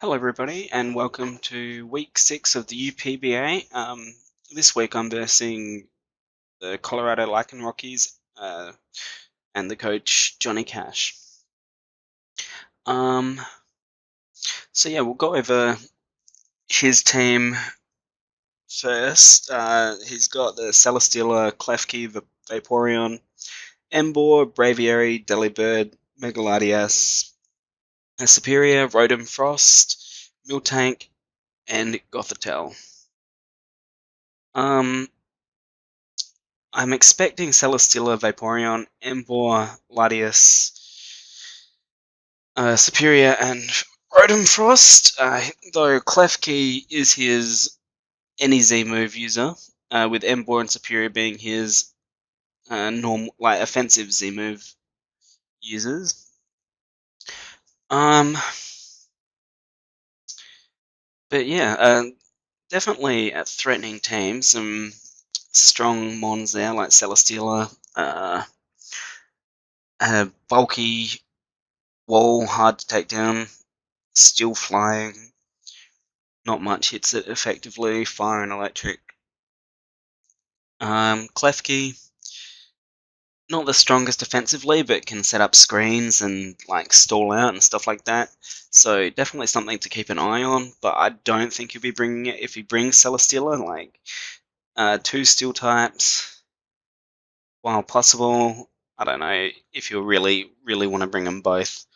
Hello, everybody, and welcome to week 6 of the UPBA. This week I'm versing the Colorado Lycanrockies and the coach Johnny Cash. Um, so yeah, we'll go over his team first. He's got the Celesteela, Klefki, Vaporeon, Emboar, Braviary, Delibird, Megaladias, Superior, Rotom Frost, Miltank, and Gothitelle. I'm expecting Celesteela, Vaporeon, Emboar, Latias, Superior, and Rotom Frost. Though Klefki is his any Z move user, with Emboar and Superior being his normal, offensive Z move users. Um, but yeah, definitely a threatening team. Some strong mons there, like Celesteela, bulky wall, hard to take down, still flying, not much hits it effectively, fire and electric. Klefki, not the strongest defensively, but can set up screens and stall out and stuff like that. So definitely something to keep an eye on. But I don't think he'll be bringing it if he brings Celesteela. Two steel types, while possible. I don't know if you really want to bring them both.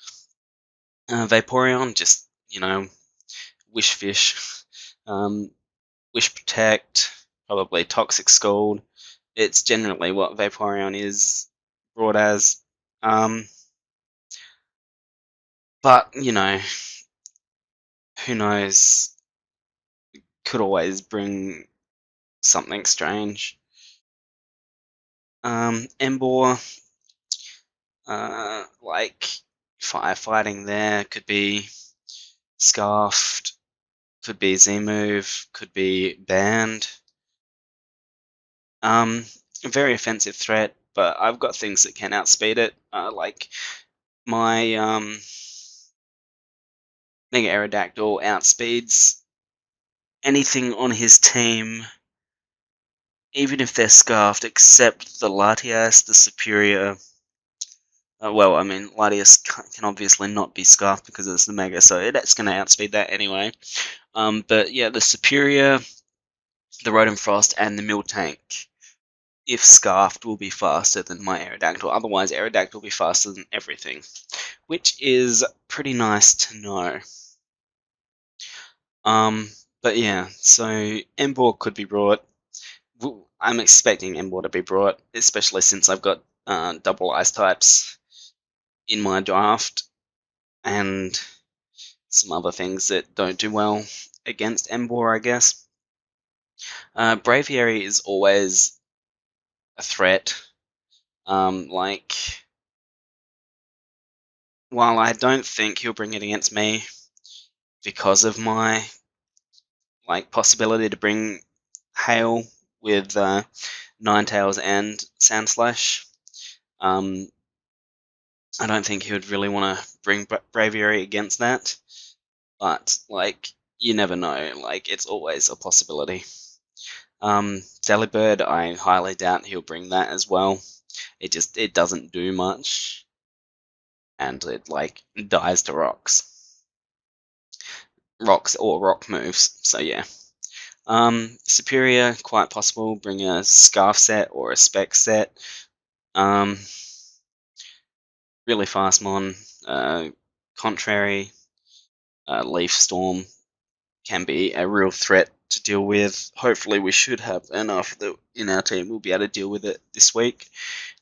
Vaporeon, just Wish Fish, Wish Protect, probably Toxic Scald. It's generally what Vaporeon is brought as. But, who knows? Could always bring something strange. Emboar, firefighting there, could be Scarfed, could be Z-Move, could be Banned. A very offensive threat, but I've got things that can outspeed it, like my Mega Aerodactyl outspeeds anything on his team, even if they're scarfed, except the Latias, the Superior. Latias can obviously not be scarfed because it's the Mega, so that's going to outspeed that anyway. But yeah, the Superior, the Rotom Frost, and the Miltank, if scarfed, will be faster than my Aerodactyl. Otherwise, Aerodactyl will be faster than everything, which is pretty nice to know. But yeah, so Emboar could be brought. I'm expecting Emboar to be brought, especially since I've got double ice types in my draft and some other things that don't do well against Emboar, I guess. Braviary is always a threat. While I don't think he'll bring it against me because of my possibility to bring Hail with Ninetales and Sandslash, I don't think he would really want to bring Braviary against that. But you never know. It's always a possibility. Delibird, I highly doubt he'll bring that as well. It doesn't do much, and it dies to rocks or rock moves. So yeah. Superior, quite possible. Bring a Scarf set or a Spec set. Really fast mon. Contrary, Leaf Storm can be a real threat to deal with. Hopefully, we should have enough that in our team we'll be able to deal with it this week.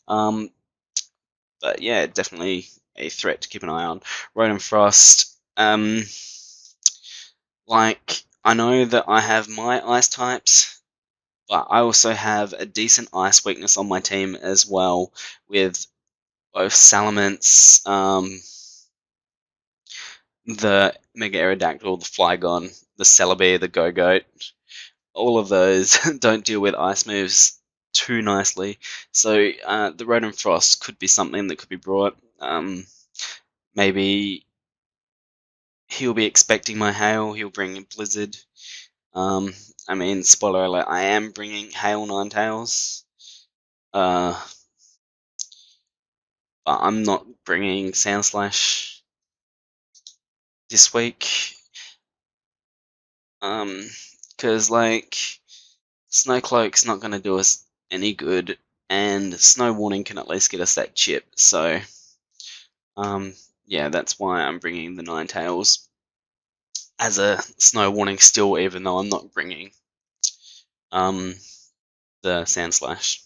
But yeah, definitely a threat to keep an eye on. Rotom Frost. I know that I have my ice types, but I also have a decent ice weakness on my team as well, with both Salamence, the Mega Aerodactyl, the Flygon, the Celebi, the Go-Goat. All of those don't deal with ice moves too nicely. So the Rotom Frost could be something that could be brought. Maybe he'll be expecting my hail. He'll bring a blizzard. I mean, spoiler alert, I am bringing hail Ninetales. But I'm not bringing Soundslash this week. Because, like, Snowcloak's not going to do us any good, and Snow Warning can at least get us that chip, so, yeah, that's why I'm bringing the Ninetales as a Snow Warning still, even though I'm not bringing, the Sandslash.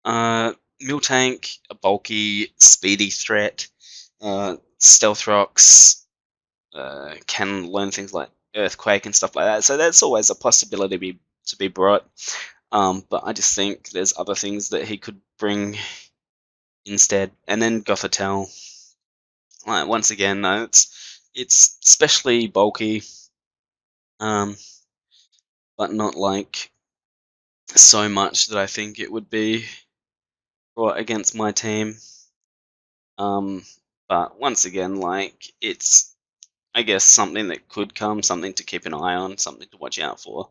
Miltank, a bulky, speedy threat. Stealth Rocks can learn things like Earthquake and stuff like that, so that's always a possibility to be brought. But I just think there's other things that he could bring instead. And then Gothitelle. Once again, it's especially bulky, but not like so much that I think it would be brought against my team. But once again, like, it's, I guess, something that could come, something to keep an eye on, something to watch out for.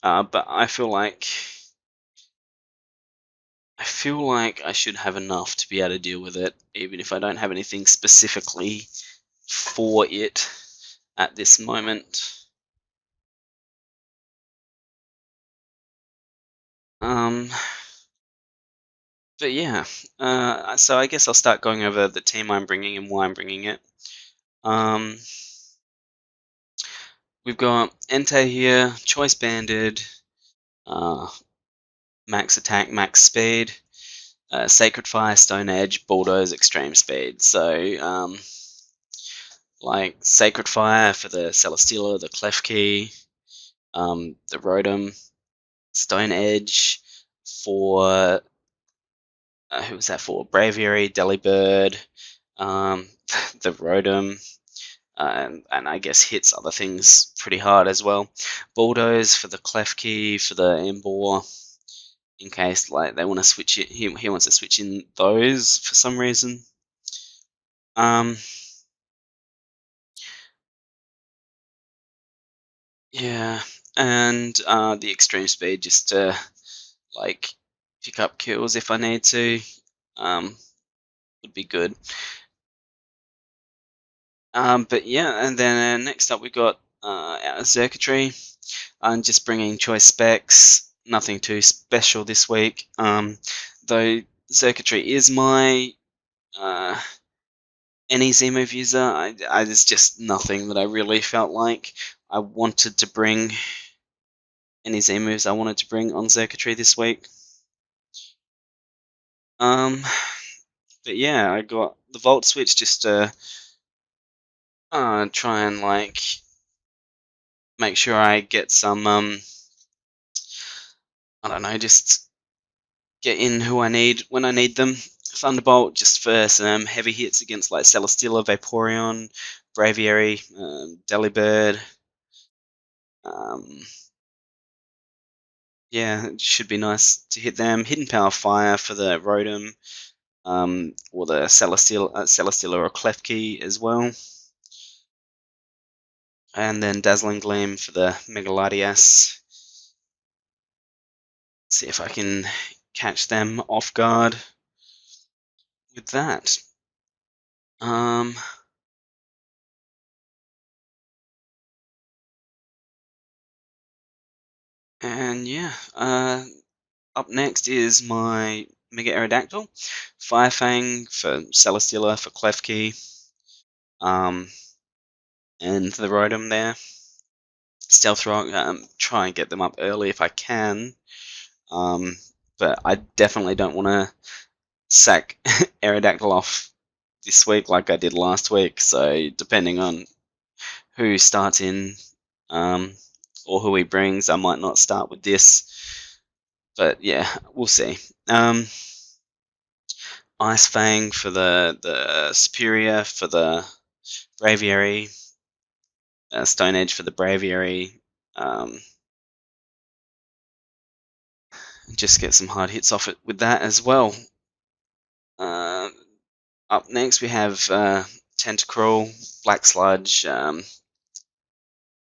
But I feel like I should have enough to be able to deal with it, even if I don't have anything specifically for it at this moment. But yeah, so I guess I'll start going over the team I'm bringing and why I'm bringing it. We've got Entei here, Choice Banded, Max Attack, Max Speed, Sacred Fire, Stone Edge, Bulldoze, Extreme Speed. So, like Sacred Fire for the Celesteela, the Klefki, the Rotom, Stone Edge for who was that for? Braviary, Delibird, the Rotom, and I guess hits other things pretty hard as well. Bulldoze for the Klefki, for the Emboar, in case like they want to switch it. He wants to switch in those for some reason. Yeah, and the Extreme Speed just to like pick up kills if I need to. Would be good. But yeah, and then next up we got our Circuitry. I'm just bringing choice specs, nothing too special this week. Though Circuitry is my any Z-Move user, there's just nothing that I really felt like I wanted to bring. Any Z-Moves I wanted to bring on Circuitry this week. But yeah, I got the Volt Switch just to try and like make sure I get some I don't know, just get in who I need when I need them. Thunderbolt just for some heavy hits against like Celesteela, Vaporeon, Braviary, Delibird. Yeah, it should be nice to hit them. Hidden Power Fire for the Rotom, or the Celesteela or Klefki as well. And then Dazzling Gleam for the Megalodias. See if I can catch them off guard with that. And yeah, up next is my Mega Aerodactyl. Firefang for Celesteela, for Klefki, and the Rotom there. Stealth Rock, try and get them up early if I can. But I definitely don't want to sack Aerodactyl off this week like I did last week. So depending on who starts in, or who he brings, I might not start with this. But yeah, we'll see. Ice Fang for the Superior, for the Braviary, Stone Edge for the Braviary. Just get some hard hits off it with that as well. Up next we have Tentacruel, Black Sludge,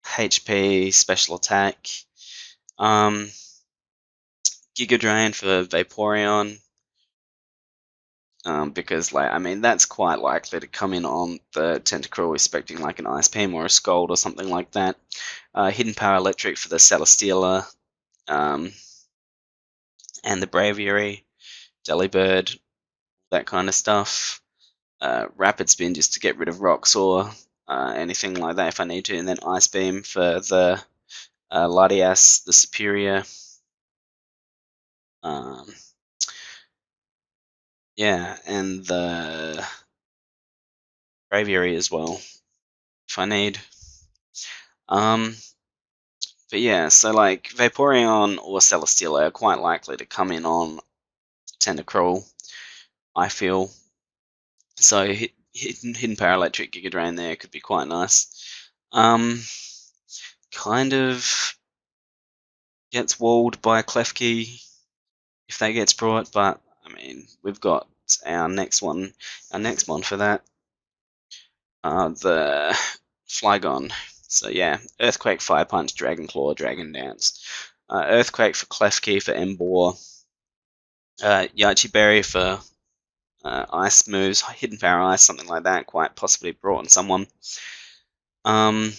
HP, Special Attack, Giga Drain for Vaporeon, because like I mean that's quite likely to come in on the Tentacruel, expecting like an Ice Beam or a Scald or something like that. Hidden Power Electric for the Celesteela, and the Braviary, Delibird, that kind of stuff. Rapid Spin just to get rid of rocks or anything like that if I need to, and then Ice Beam for the Latias, the Superior. Yeah, and the Braviary as well, if I need. But yeah, so like Vaporeon or Celesteela are quite likely to come in on Tentacruel, I feel. So hidden Power Electric Giga Drain there could be quite nice. Kind of gets walled by Klefki if that gets brought, but I mean we've got our next one for that. The Flygon. So yeah, Earthquake, Fire Punch, Dragon Claw, Dragon Dance. Earthquake for Klefki for Emboar. Yachi Berry for Ice moves, Hidden Power Ice, something like that, quite possibly brought on someone. Dragon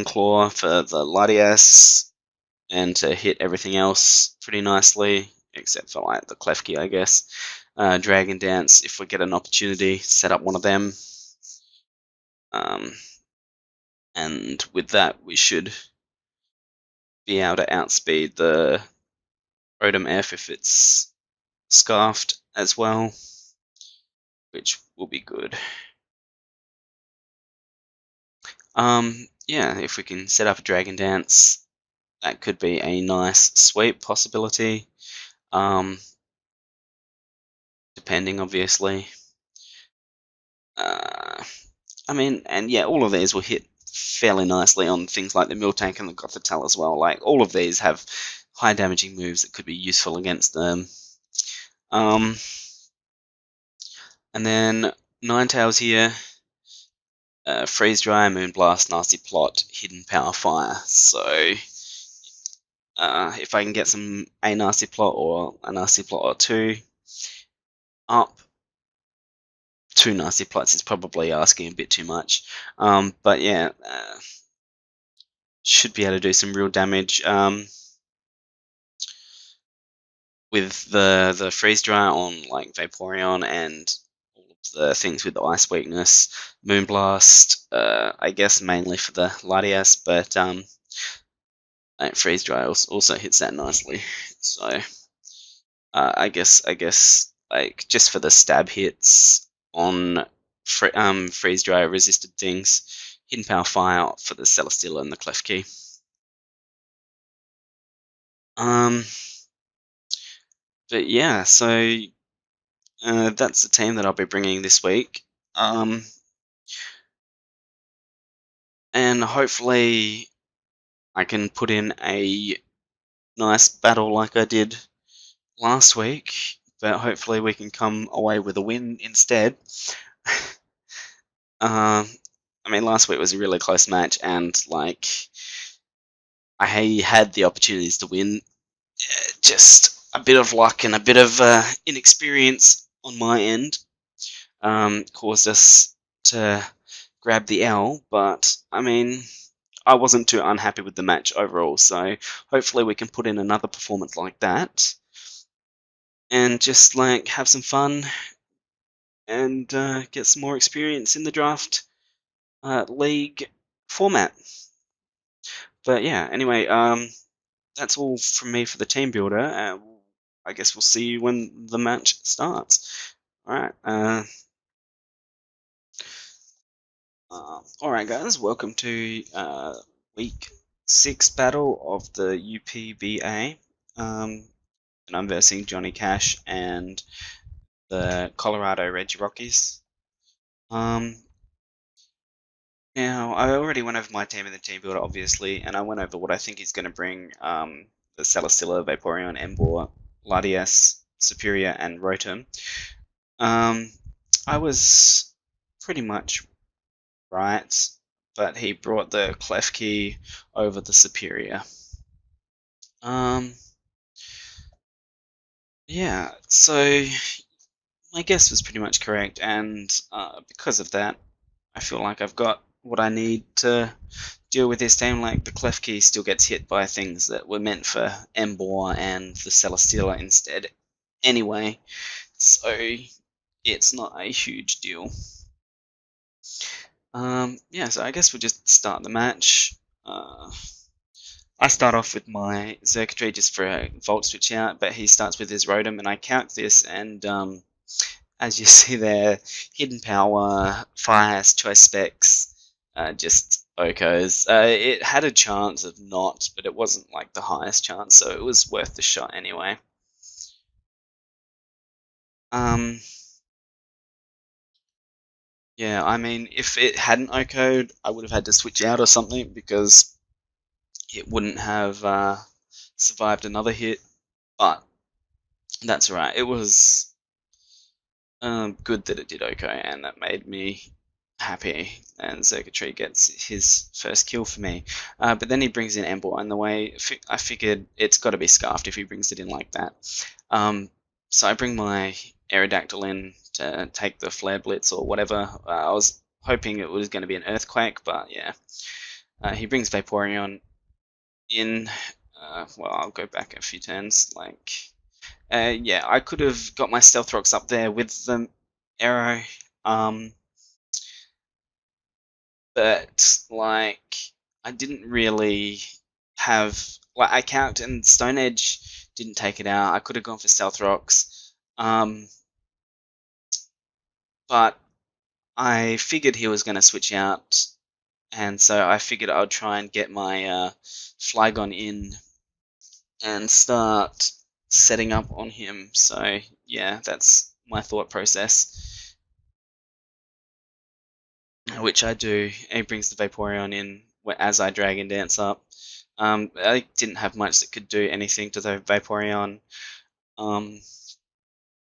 Claw for the Latias, and to hit everything else pretty nicely, except for like the Klefki, I guess. Dragon Dance, if we get an opportunity, set up one of them. And with that, we should be able to outspeed the Rotom F if it's scarfed as well, which will be good. Yeah, if we can set up a Dragon Dance, that could be a nice sweep possibility. Depending, obviously. I mean, and yeah, all of these will hit fairly nicely on things like the Miltank and the Gothitelle as well. Like, all of these have high damaging moves that could be useful against them. And then Ninetales here. Freeze Dry, Moonblast, Nasty Plot, Hidden Power Fire. So, if I can get a Nasty Plot or two up, 2 Nasty Plots is probably asking a bit too much. But yeah, should be able to do some real damage. With the Freeze Dry on like Vaporeon and all of the things with the Ice Weakness, Moonblast, I guess mainly for the Latias, but Freeze Dry also hits that nicely. So I guess like just for the stab hits on Freeze Dry resisted things, Hidden Power Fire for the Celesteela and the Klefki. But yeah, so that's the team that I'll be bringing this week. And hopefully I can put in a nice battle like I did last week, but hopefully we can come away with a win instead. I mean, last week was a really close match, and like I had the opportunities to win. Just a bit of luck and a bit of inexperience on my end caused us to grab the L, but I mean, I wasn't too unhappy with the match overall, so hopefully we can put in another performance like that and just like have some fun and get some more experience in the draft league format. But yeah, anyway, that's all from me for the team builder. I guess we'll see you when the match starts. Alright, alright guys, welcome to week 6 battle of the UPBA. And I'm versing Johnny Cash and the Colorado Regirockies. Now, I already went over my team in the team builder, obviously, and I went over what I think he's going to bring the Celesteela, Vaporeon, Emboar, Latias, Superior, and Rotom. I was pretty much right, but he brought the Klefki over the superior. Yeah, so my guess was pretty much correct, and because of that, I feel like I've got what I need to deal with this team. Like, the Klefki still gets hit by things that were meant for Embor and the Celesteela instead anyway, so it's not a huge deal. Yeah, so I guess we'll just start the match. I start off with my Xurkitree just for a Volt Switch out, but he starts with his Rotom, and I count this, and as you see there, Hidden Power, Fire, Choice Specs, just Okos. It had a chance of not, but it wasn't like the highest chance, so it was worth the shot anyway. Yeah, I mean, if it hadn't Oko'd, I would have had to switch out or something, because it wouldn't have survived another hit, but that's right. It was good that it did okay, and that made me happy. And Xurkitree gets his first kill for me. But then he brings in Embor, and the way I figured it's got to be Scarfed if he brings it in like that. So I bring my Aerodactyl in to take the Flare Blitz or whatever. I was hoping it was going to be an Earthquake, but yeah. He brings Vaporeon in. Well, I'll go back a few turns. Like, yeah, I could have got my Stealth Rocks up there with the arrow, but like, I didn't really have, like, I count, and Stone Edge didn't take it out. I could have gone for Stealth Rocks, but I figured he was going to switch out, and so I figured I'd try and get my Flygon in and start setting up on him. So yeah, that's my thought process, which I do. He brings the Vaporeon in as I Dragon Dance up. I didn't have much that could do anything to the Vaporeon.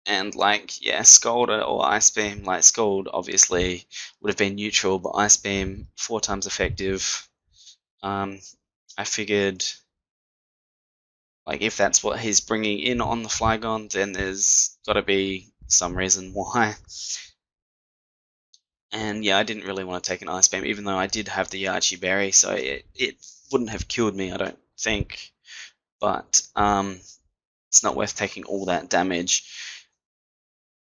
And like, yeah, Scald or Ice Beam. Like, Scald obviously would have been neutral, but Ice Beam 4 times effective. I figured, like, if that's what he's bringing in on the Flygon, then there's got to be some reason why. And yeah, I didn't really want to take an Ice Beam, even though I did have the Archie Berry, so it wouldn't have killed me, I don't think. But it's not worth taking all that damage.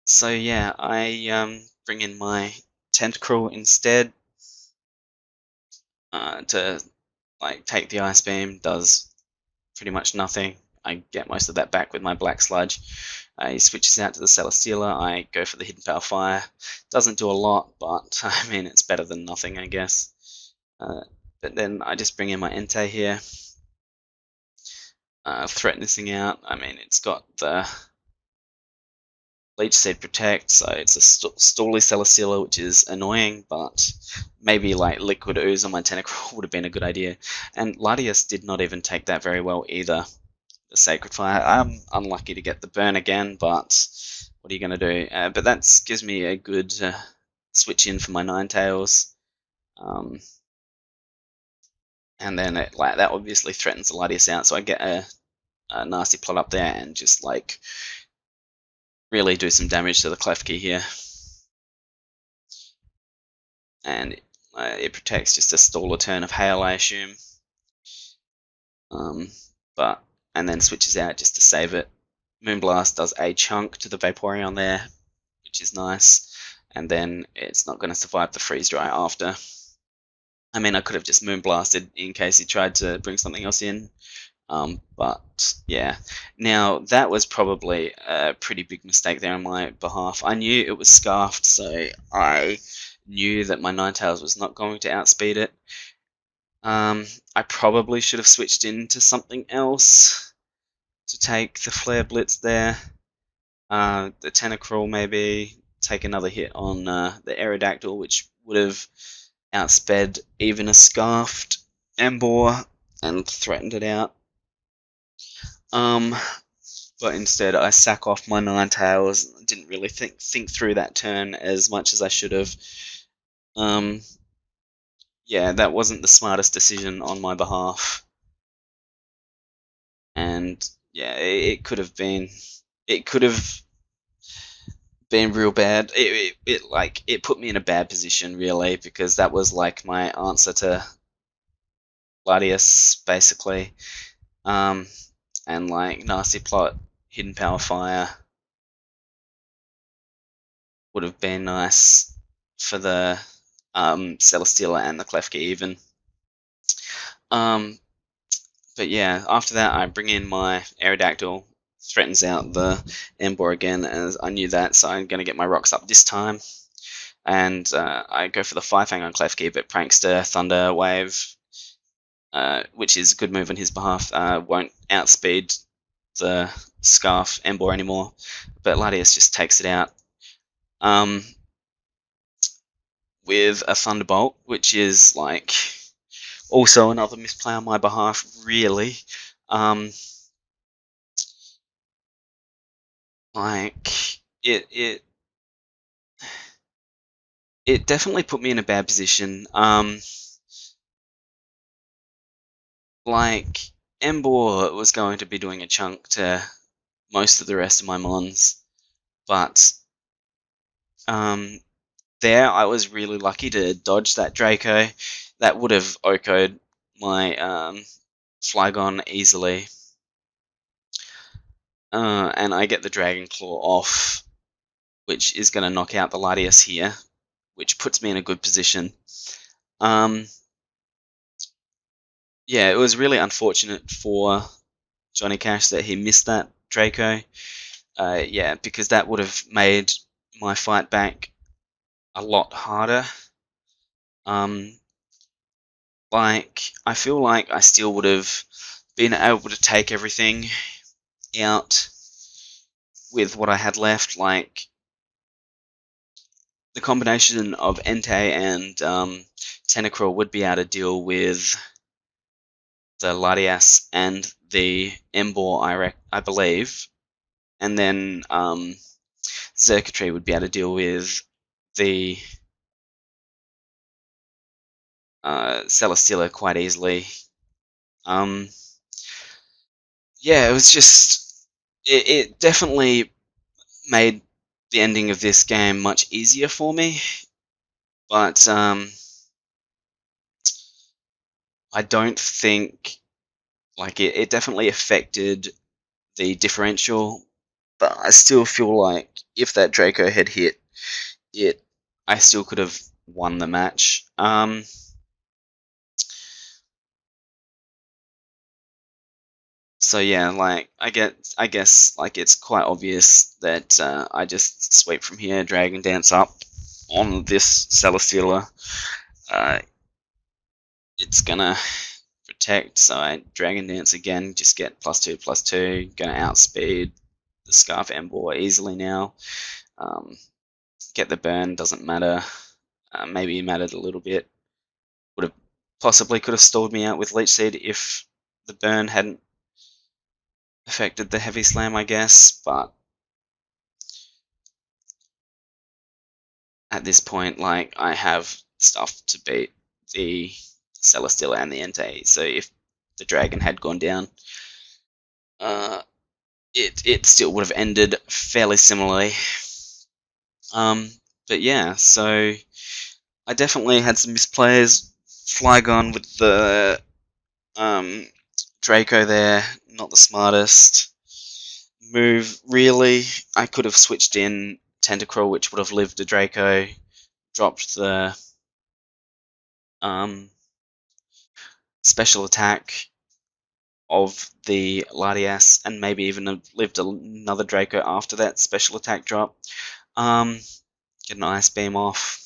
So yeah, I bring in my Tentacruel instead to like take the Ice Beam. Does pretty much nothing. I get most of that back with my Black Sludge. He switches out to the Celesteela. I go for the Hidden Power Fire. Doesn't do a lot, but I mean, it's better than nothing, I guess. But then I just bring in my Entei here. Threatening out. I mean, it's got the Leech Seed Protect, so it's a Stally Celesteela, which is annoying, but maybe like Liquid Ooze on my Tentacruel would have been a good idea. And Latias did not even take that very well either. The Sacred Fire. I'm unlucky to get the burn again, but what are you going to do? But that gives me a good switch in for my Ninetales. And then that obviously threatens the Latias out, so I get a nasty plot up there and just like really do some damage to the Klefki here. And it protects just a stall a turn of Hail, I assume. And then switches out just to save it. Moonblast does a chunk to the Vaporeon there, which is nice. And then it's not going to survive the freeze dry after. I mean, I could have just Moonblasted in case he tried to bring something else in. But yeah, now that was probably a pretty big mistake there on my behalf. I knew it was Scarfed, so I knew that my Ninetales was not going to outspeed it. I probably should have switched into something else to take the Flare Blitz there. The Tentacruel maybe, take another hit on the Aerodactyl, which would have outsped even a Scarfed Embor and threatened it out. But instead I sack off my Ninetales. Didn't really think through that turn as much as I should have. Um, yeah, that wasn't the smartest decision on my behalf, and yeah, it could have been. It could have been real bad. It put me in a bad position really because that was like my answer to Gladius basically. Um, and like nasty plot, hidden power fire would have been nice for the Celesteela and the Klefki even. Um, but yeah, after that I bring in my Aerodactyl, threatens out the Emboar again, as I knew that, so I'm going to get my rocks up this time. And I go for the 5-hang on Klefki, but Prankster, Thunder Wave, which is a good move on his behalf, won't outspeed the Scarf Emboar anymore, but Latias just takes it out. Um, with a Thunderbolt, which is like also another misplay on my behalf, really. Um, like it it definitely put me in a bad position. Like Emboar was going to be doing a chunk to most of the rest of my mons, but um, there I was really lucky to dodge that Draco. That would have OHKO'd my Flygon easily. And I get the Dragon Claw off, which is going to knock out the Latias here, which puts me in a good position. Um, yeah, it was really unfortunate for Johnny Cash that he missed that Draco. Yeah, because that would have made my fight back a lot harder. Like, I feel like I still would have been able to take everything out with what I had left. Like, the combination of Entei and Tentacruel would be able to deal with the Latias and the Emboar, I believe. And then Xurkitree would be able to deal with the Celesteela quite easily. Yeah, it was just it definitely made the ending of this game much easier for me, but I don't think like it definitely affected the differential, but I still feel like if that Draco had hit it, I still could have won the match. So yeah, like I guess like it's quite obvious that I just sweep from here, Dragon Dance up on this Celesteela. Uh, it's gonna protect, so I Dragon Dance again, just get +2/+2, gonna outspeed the Scarf Emboar easily now. Get the burn, doesn't matter. Maybe it mattered a little bit. Would have possibly could have stalled me out with Leech Seed if the burn hadn't affected the Heavy Slam, I guess, but at this point, like, I have stuff to beat the Celesteela and the Entei, so if the Dragon had gone down, uh, it still would have ended fairly similarly. But yeah, so I definitely had some misplays. Flygon with the Draco there, not the smartest move, really. I could have switched in Tentacruel, which would have lived a Draco, dropped the um, special attack of the Latias, and maybe even lived another Draco after that special attack drop. Get an Ice Beam off.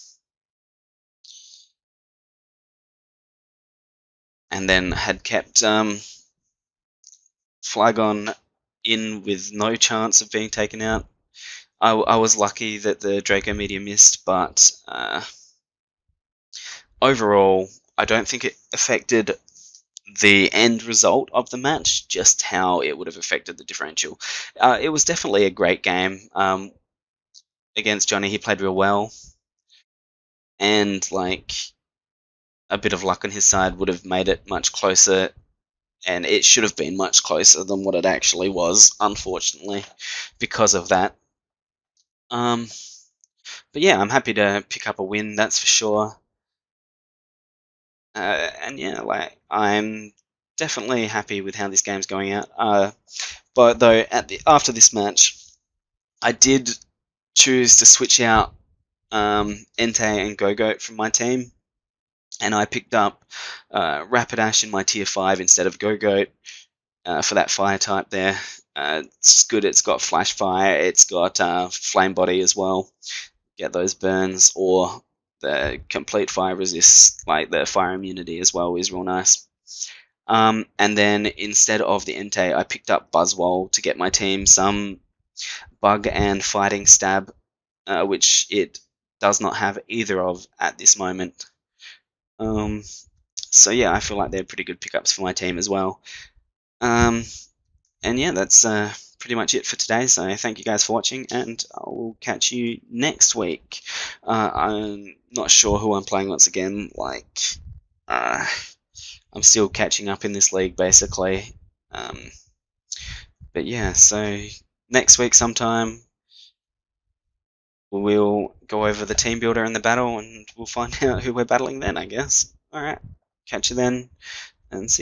And then had kept Flygon in with no chance of being taken out. I was lucky that the Draco Meteor missed, but overall, I don't think it affected the end result of the match, just how it would have affected the differential. It was definitely a great game against Johnny. He played real well. and like a bit of luck on his side would have made it much closer, and it should have been much closer than what it actually was, unfortunately, because of that. But yeah, I'm happy to pick up a win, that's for sure. And yeah, like I'm definitely happy with how this game's going out. But though after this match, I did choose to switch out Entei and Gogoat from my team, and I picked up Rapidash in my tier 5 instead of Gogoat for that fire type there. It's good, it's got Flash Fire, it's got Flame Body as well. Get those burns, or the complete fire resist, like the fire immunity as well, is real nice. And then instead of the Entei, I picked up Buzzwole to get my team some bug and fighting stab, which it does not have either of at this moment. So yeah, I feel like they're pretty good pickups for my team as well. And yeah, that's pretty much it for today. So thank you guys for watching, and I will catch you next week. I'm not sure who I'm playing once again. Like, I'm still catching up in this league, basically. But yeah, so next week sometime we'll go over the team builder and the battle, and we'll find out who we're battling then, I guess. Alright, catch you then, and see you.